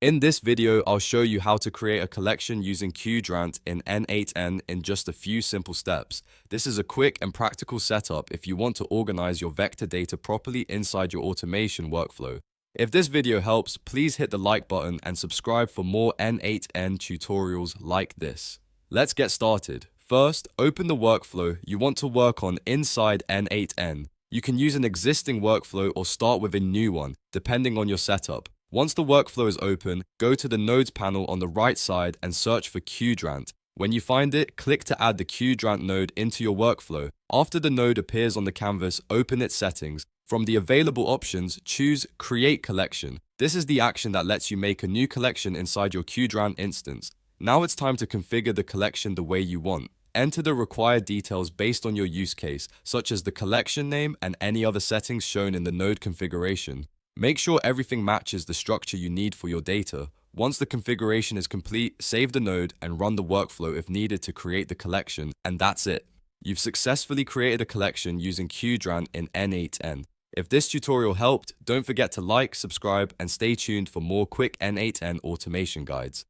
In this video, I'll show you how to create a collection using Qdrant in N8n in just a few simple steps. This is a quick and practical setup if you want to organize your vector data properly inside your automation workflow. If this video helps, please hit the like button and subscribe for more N8n tutorials like this. Let's get started. First, open the workflow you want to work on inside N8n. You can use an existing workflow or start with a new one, depending on your setup. Once the workflow is open, go to the Nodes panel on the right side and search for Qdrant. When you find it, click to add the Qdrant node into your workflow. After the node appears on the canvas, open its settings. From the available options, choose Create Collection. This is the action that lets you make a new collection inside your Qdrant instance. Now it's time to configure the collection the way you want. Enter the required details based on your use case, such as the collection name and any other settings shown in the node configuration. Make sure everything matches the structure you need for your data. Once the configuration is complete, save the node and run the workflow if needed to create the collection, and that's it. You've successfully created a collection using Qdrant in N8n. If this tutorial helped, don't forget to like, subscribe, and stay tuned for more quick N8n automation guides.